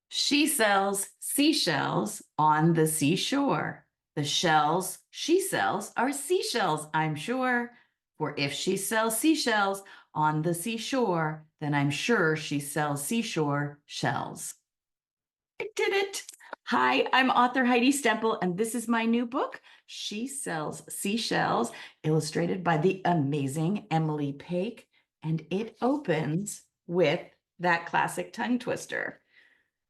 She sells seashells on the seashore. The shells she sells are seashells, I'm sure. For if she sells seashells on the seashore, then I'm sure she sells seashore shells. I did it. Hi, I'm author Heidi Stemple, and this is my new book, She Sells Seashells, illustrated by the amazing Emily Pake. And it opens with that classic tongue twister.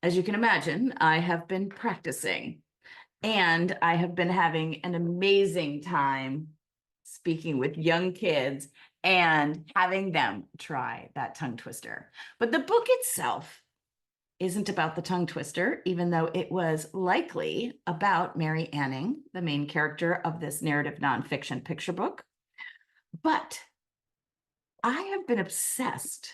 As you can imagine, I have been practicing and I have been having an amazing time speaking with young kids and having them try that tongue twister. But the book itself isn't about the tongue twister, even though it was likely about Mary Anning, the main character of this narrative nonfiction picture book. But I have been obsessed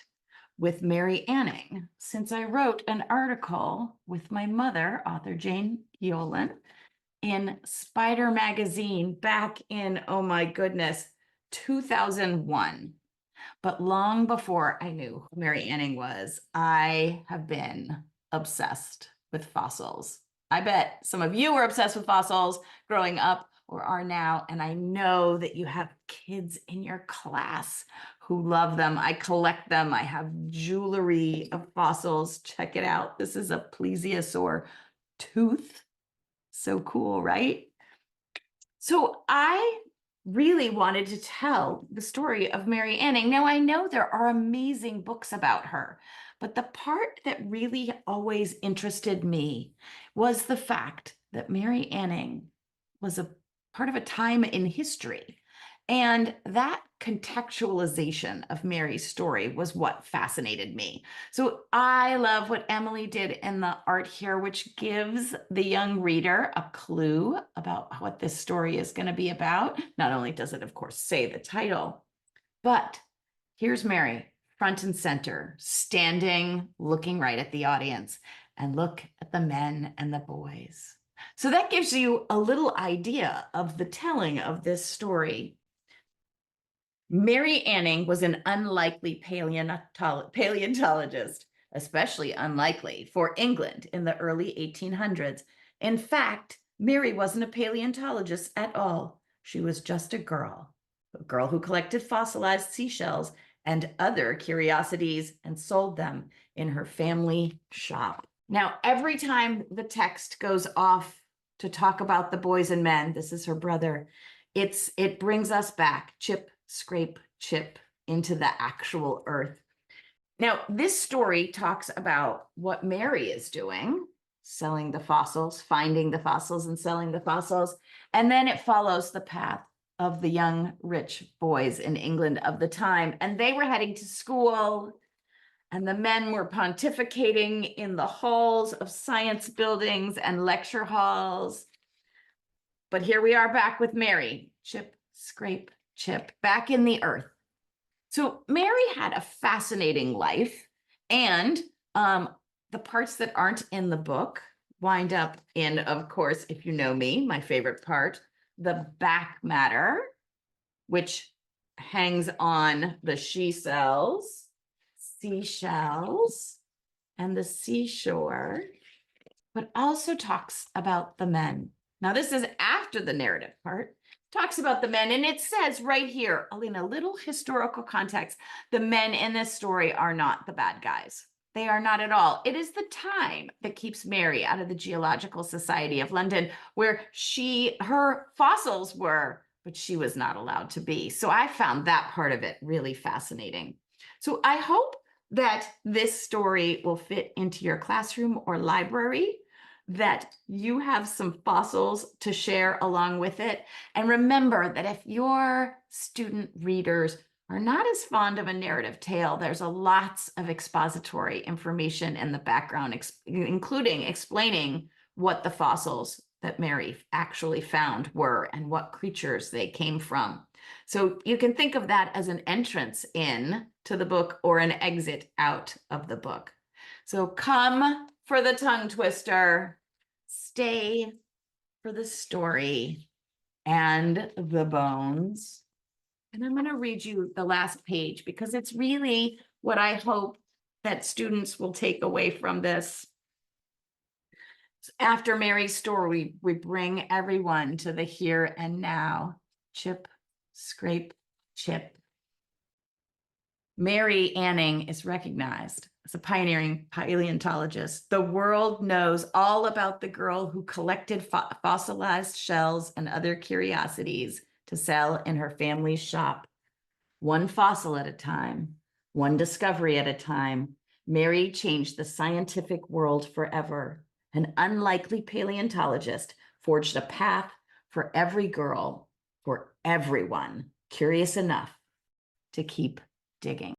with Mary Anning since I wrote an article with my mother, author Jane Yolen, in Spider Magazine back in, oh my goodness, 2001. But long before I knew who Mary Anning was, I have been obsessed with fossils. I bet some of you were obsessed with fossils growing up or are now, and I know that you have kids in your class who love them. I collect them. I have jewelry of fossils. Check it out. This is a plesiosaur tooth. So cool, right? So I really wanted to tell the story of Mary Anning. Now, I know there are amazing books about her, but the part that really always interested me was the fact that Mary Anning was a part of a time in history. And that contextualization of Mary's story was what fascinated me. So I love what Emily did in the art here, which gives the young reader a clue about what this story is going to be about. Not only does it, of course, say the title, but here's Mary, front and center, standing, looking right at the audience, and look at the men and the boys. So that gives you a little idea of the telling of this story. Mary Anning was an unlikely paleontologist, especially unlikely for England in the early 1800s. In fact, Mary wasn't a paleontologist at all. She was just a girl who collected fossilized seashells and other curiosities and sold them in her family shop. Now, every time the text goes off to talk about the boys and men, this is her brother, it brings us back, chip, scrape, chip, into the actual earth. Now, this story talks about what Mary is doing, selling the fossils, finding the fossils and selling the fossils. And then it follows the path of the young rich boys in England of the time. And they were heading to school, and the men were pontificating in the halls of science buildings and lecture halls. But here we are back with Mary, chip, scrape, chip, back in the earth. So Mary had a fascinating life, and the parts that aren't in the book wind up in, of course, if you know me, my favorite part, the back matter, which hangs on the she sells, seashells, and the seashore, but also talks about the men. Now, this is after the narrative part, talks about the men, and it says right here, in a little historical context, the men in this story are not the bad guys. They are not at all. It is the time that keeps Mary out of the Geological Society of London, where her fossils were, but she was not allowed to be. So I found that part of it really fascinating. So I hope that this story will fit into your classroom or library, that you have some fossils to share along with it. And remember that if your student readers are not as fond of a narrative tale, there's lots of expository information in the background, including explaining what the fossils that Mary actually found were and what creatures they came from. So you can think of that as an entrance in to the book or an exit out of the book. So come for the tongue twister, stay for the story and the bones. And I'm going to read you the last page because it's really what I hope that students will take away from this. After Mary's story, we bring everyone to the here and now. Chip, scrape, chip. Mary Anning is recognized as a pioneering paleontologist. The world knows all about the girl who collected fossilized shells and other curiosities to sell in her family's shop. One fossil at a time, one discovery at a time, Mary changed the scientific world forever. An unlikely paleontologist forged a path for every girl, for everyone curious enough to keep digging.